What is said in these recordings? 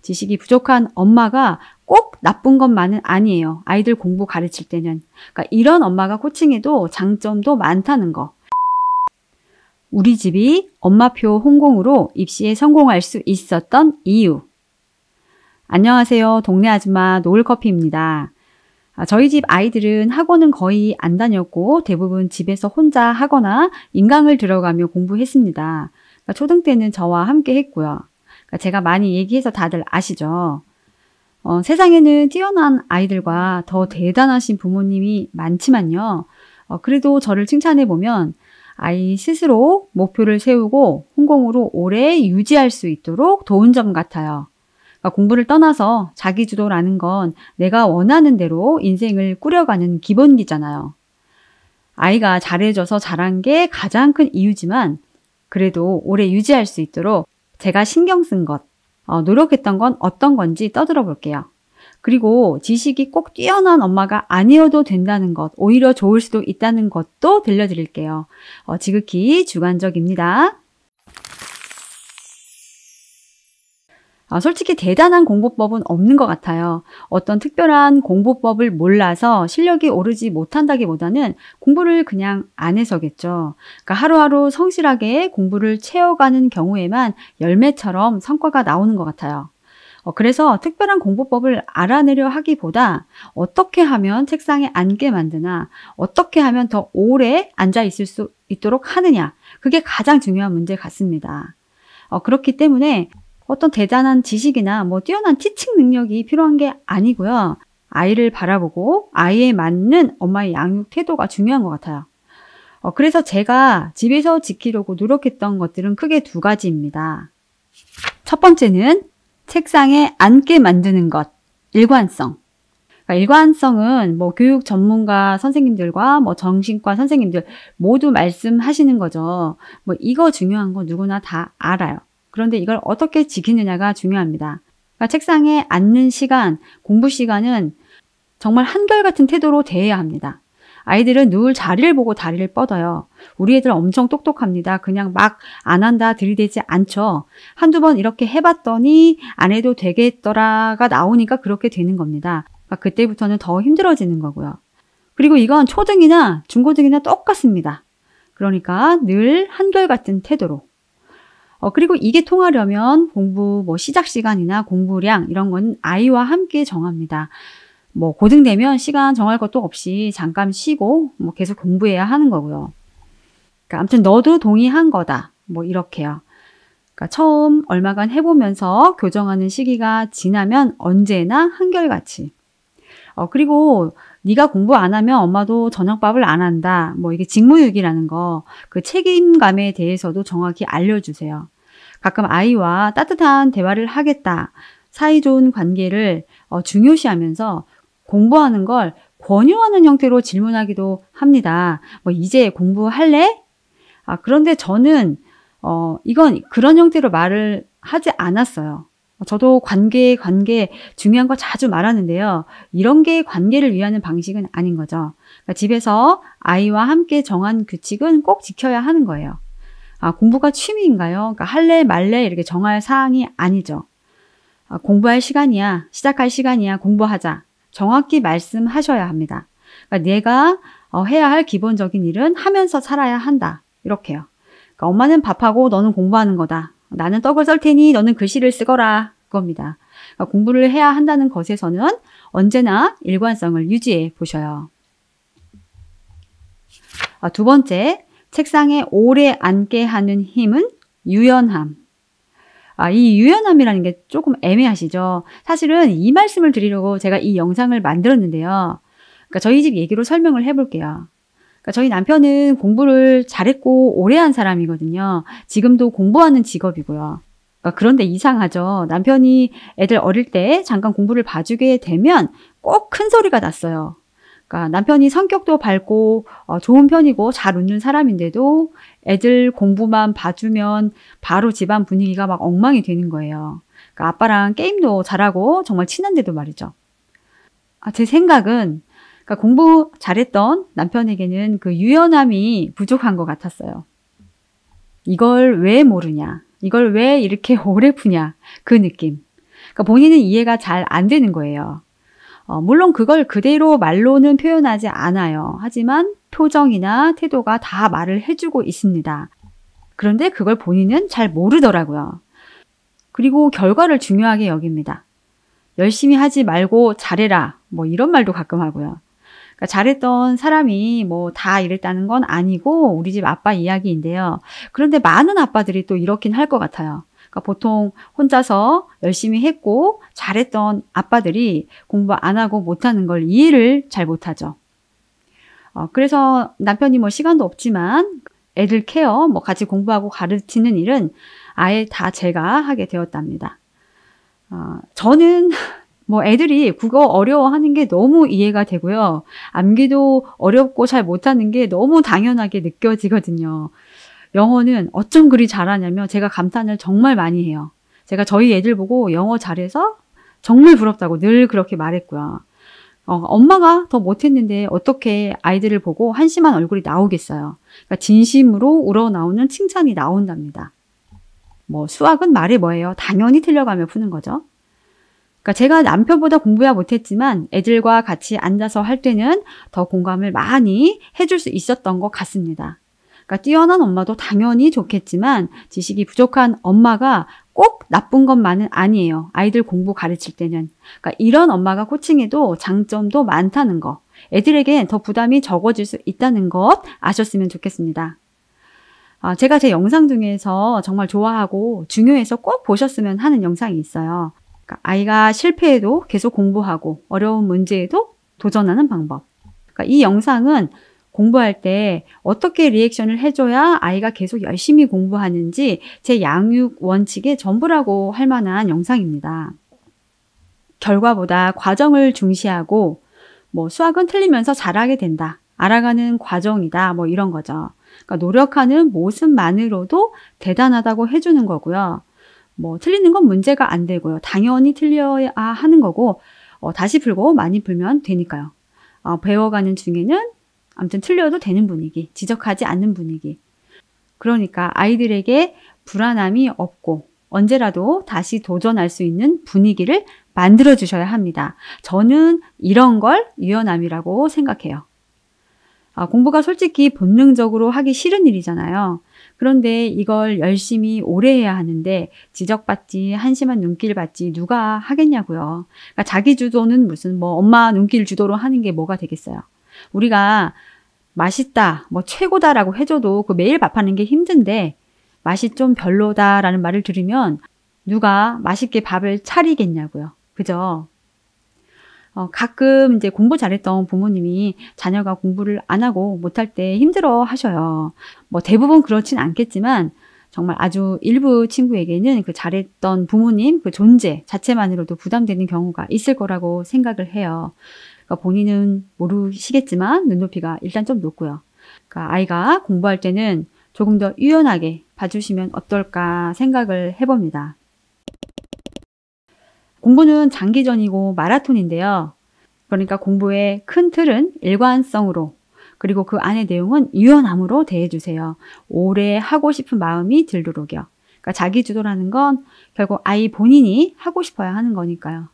지식이 부족한 엄마가 꼭 나쁜 것만은 아니에요. 아이들 공부 가르칠 때는. 그러니까 이런 엄마가 코칭해도 장점도 많다는 거. 우리 집이 엄마표 홍콩으로 입시에 성공할 수 있었던 이유. 안녕하세요. 동네 아줌마 노을커피입니다. 저희 집 아이들은 학원은 거의 안 다녔고 대부분 집에서 혼자 하거나 인강을 들어가며 공부했습니다. 그러니까 초등 때는 저와 함께 했고요. 그러니까 제가 많이 얘기해서 다들 아시죠? 세상에는 뛰어난 아이들과 더 대단하신 부모님이 많지만요. 그래도 저를 칭찬해보면 아이 스스로 목표를 세우고 홍콩으로 오래 유지할 수 있도록 도운 점 같아요. 그러니까 공부를 떠나서 자기주도라는 건 내가 원하는 대로 인생을 꾸려가는 기본기잖아요. 아이가 잘해줘서 잘한 게 가장 큰 이유지만 그래도 오래 유지할 수 있도록 제가 신경 쓴 것, 노력했던 건 어떤 건지 떠들어 볼게요. 그리고 지식이 꼭 뛰어난 엄마가 아니어도 된다는 것, 오히려 좋을 수도 있다는 것도 들려드릴게요. 지극히 주관적입니다. 솔직히 대단한 공부법은 없는 것 같아요. 어떤 특별한 공부법을 몰라서 실력이 오르지 못한다기보다는 공부를 그냥 안 해서겠죠. 그러니까 하루하루 성실하게 공부를 채워가는 경우에만 열매처럼 성과가 나오는 것 같아요. 그래서 특별한 공부법을 알아내려 하기보다 어떻게 하면 책상에 앉게 만드나, 어떻게 하면 더 오래 앉아 있을 수 있도록 하느냐, 그게 가장 중요한 문제 같습니다. 그렇기 때문에 어떤 대단한 지식이나 뛰어난 티칭 능력이 필요한 게 아니고요. 아이를 바라보고 아이에 맞는 엄마의 양육 태도가 중요한 것 같아요. 그래서 제가 집에서 지키려고 노력했던 것들은 크게 두 가지입니다. 첫 번째는 책상에 앉게 만드는 것, 일관성. 그러니까 일관성은 교육 전문가 선생님들과 정신과 선생님들 모두 말씀하시는 거죠. 이거 중요한 거 누구나 다 알아요. 그런데 이걸 어떻게 지키느냐가 중요합니다. 그러니까 책상에 앉는 시간, 공부 시간은 정말 한결같은 태도로 대해야 합니다. 아이들은 늘 자리를 보고 다리를 뻗어요. 우리 애들 엄청 똑똑합니다. 그냥 막 안 한다 들이대지 않죠. 한두 번 이렇게 해봤더니 안 해도 되겠더라가 나오니까 그렇게 되는 겁니다. 그러니까 그때부터는 더 힘들어지는 거고요. 그리고 이건 초등이나 중고등이나 똑같습니다. 그러니까 늘 한결같은 태도로. 그리고 이게 통하려면 공부 시작 시간이나 공부량 이런 건 아이와 함께 정합니다. 고등 되면 시간 정할 것도 없이 잠깐 쉬고 계속 공부해야 하는 거고요. 그러니까 아무튼 너도 동의한 거다. 이렇게요. 그러니까 처음 얼마간 해보면서 교정하는 시기가 지나면 언제나 한결같이. 그리고 네가 공부 안 하면 엄마도 저녁밥을 안 한다. 이게 직무유기라는 거, 그 책임감에 대해서도 정확히 알려주세요. 가끔 아이와 따뜻한 대화를 하겠다. 사이좋은 관계를 중요시하면서 공부하는 걸 권유하는 형태로 질문하기도 합니다. 이제 공부할래? 그런데 저는 이건 그런 형태로 말을 하지 않았어요. 저도 관계 중요한 거 자주 말하는데요. 이런 게 관계를 위하는 방식은 아닌 거죠. 그러니까 집에서 아이와 함께 정한 규칙은 꼭 지켜야 하는 거예요. 공부가 취미인가요? 그러니까 할래 말래 이렇게 정할 사항이 아니죠. 공부할 시간이야, 시작할 시간이야, 공부하자. 정확히 말씀하셔야 합니다. 그러니까 내가 해야 할 기본적인 일은 하면서 살아야 한다. 이렇게요. 그러니까 엄마는 밥하고 너는 공부하는 거다. 나는 떡을 썰 테니 너는 글씨를 쓰거라. 그겁니다. 그러니까 공부를 해야 한다는 것에서는 언제나 일관성을 유지해 보셔요. 두 번째, 책상에 오래 앉게 하는 힘은 유연함. 이 유연함이라는 게 조금 애매하시죠? 사실은 이 말씀을 드리려고 제가 이 영상을 만들었는데요. 그러니까 저희 집 얘기로 설명을 해볼게요. 그러니까 저희 남편은 공부를 잘했고 오래 한 사람이거든요. 지금도 공부하는 직업이고요. 그런데 이상하죠. 남편이 애들 어릴 때 잠깐 공부를 봐주게 되면 꼭 큰 소리가 났어요. 그러니까 남편이 성격도 밝고 좋은 편이고 잘 웃는 사람인데도 애들 공부만 봐주면 바로 집안 분위기가 막 엉망이 되는 거예요. 그러니까 아빠랑 게임도 잘하고 정말 친한데도 말이죠. 제 생각은 그러니까 공부 잘했던 남편에게는 그 유연함이 부족한 것 같았어요. 이걸 왜 모르냐? 이걸 왜 이렇게 오래 푸냐? 그 느낌. 그러니까 본인은 이해가 잘 안 되는 거예요. 물론 그걸 그대로 말로는 표현하지 않아요. 하지만 표정이나 태도가 다 말을 해주고 있습니다. 그런데 그걸 본인은 잘 모르더라고요. 그리고 결과를 중요하게 여깁니다. 열심히 하지 말고 잘해라. 뭐 이런 말도 가끔 하고요. 그러니까 잘했던 사람이 뭐 다 이랬다는 건 아니고 우리 집 아빠 이야기인데요. 그런데 많은 아빠들이 또 이렇긴 할 것 같아요. 그러니까 보통 혼자서 열심히 했고 잘했던 아빠들이 공부 안 하고 못하는 걸 이해를 잘 못하죠. 그래서 남편이 뭐 시간도 없지만 애들 케어, 뭐 같이 공부하고 가르치는 일은 아예 다 제가 하게 되었답니다. 저는 뭐 애들이 국어 어려워하는 게 너무 이해가 되고요. 암기도 어렵고 잘 못하는 게 너무 당연하게 느껴지거든요. 영어는 어쩜 그리 잘하냐며 제가 감탄을 정말 많이 해요. 제가 저희 애들 보고 영어 잘해서 정말 부럽다고 늘 그렇게 말했고요. 엄마가 더 못했는데 어떻게 아이들을 보고 한심한 얼굴이 나오겠어요. 그러니까 진심으로 우러나오는 칭찬이 나온답니다. 뭐 수학은 말이 뭐예요? 당연히 틀려가며 푸는 거죠. 그러니까 제가 남편보다 공부야 못했지만 애들과 같이 앉아서 할 때는 더 공감을 많이 해줄 수 있었던 것 같습니다. 그러니까 뛰어난 엄마도 당연히 좋겠지만 지식이 부족한 엄마가 꼭 나쁜 것만은 아니에요. 아이들 공부 가르칠 때는. 그러니까 이런 엄마가 코칭해도 장점도 많다는 거. 애들에겐 더 부담이 적어질 수 있다는 것 아셨으면 좋겠습니다. 제가 제 영상 중에서 정말 좋아하고 중요해서 꼭 보셨으면 하는 영상이 있어요. 그러니까 아이가 실패해도 계속 공부하고 어려운 문제에도 도전하는 방법. 그러니까 이 영상은 공부할 때 어떻게 리액션을 해줘야 아이가 계속 열심히 공부하는지 제 양육 원칙의 전부라고 할 만한 영상입니다. 결과보다 과정을 중시하고 뭐 수학은 틀리면서 잘하게 된다. 알아가는 과정이다. 뭐 이런 거죠. 그러니까 노력하는 모습만으로도 대단하다고 해주는 거고요. 뭐 틀리는 건 문제가 안 되고요. 당연히 틀려야 하는 거고 다시 풀고 많이 풀면 되니까요. 배워가는 중에는 아무튼 틀려도 되는 분위기, 지적하지 않는 분위기. 그러니까 아이들에게 불안함이 없고 언제라도 다시 도전할 수 있는 분위기를 만들어 주셔야 합니다. 저는 이런 걸 유연함이라고 생각해요. 공부가 솔직히 본능적으로 하기 싫은 일이잖아요. 그런데 이걸 열심히 오래 해야 하는데 지적받지, 한심한 눈길 받지 누가 하겠냐고요. 그러니까 자기 주도는 무슨 뭐 엄마 눈길 주도로 하는 게 뭐가 되겠어요. 우리가 맛있다, 뭐 최고다라고 해줘도 그 매일 밥하는 게 힘든데 맛이 좀 별로다라는 말을 들으면 누가 맛있게 밥을 차리겠냐고요. 그죠? 가끔 이제 공부 잘했던 부모님이 자녀가 공부를 안 하고 못할 때 힘들어 하셔요. 뭐 대부분 그렇진 않겠지만 정말 아주 일부 친구에게는 그 잘했던 부모님 그 존재 자체만으로도 부담되는 경우가 있을 거라고 생각을 해요. 그러니까 본인은 모르시겠지만 눈높이가 일단 좀 높고요. 그러니까 아이가 공부할 때는 조금 더 유연하게 봐주시면 어떨까 생각을 해봅니다. 공부는 장기전이고 마라톤인데요. 그러니까 공부의 큰 틀은 일관성으로 그리고 그 안의 내용은 유연함으로 대해주세요. 오래 하고 싶은 마음이 들도록요. 그러니까 자기 주도라는 건 결국 아이 본인이 하고 싶어야 하는 거니까요.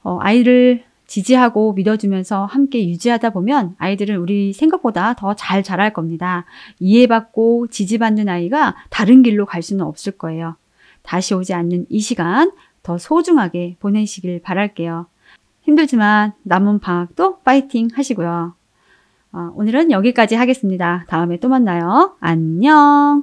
아이를 지지하고 믿어주면서 함께 유지하다 보면 아이들은 우리 생각보다 더 잘 자랄 겁니다. 이해받고 지지받는 아이가 다른 길로 갈 수는 없을 거예요. 다시 오지 않는 이 시간 더 소중하게 보내시길 바랄게요. 힘들지만 남은 방학도 파이팅 하시고요. 오늘은 여기까지 하겠습니다. 다음에 또 만나요. 안녕.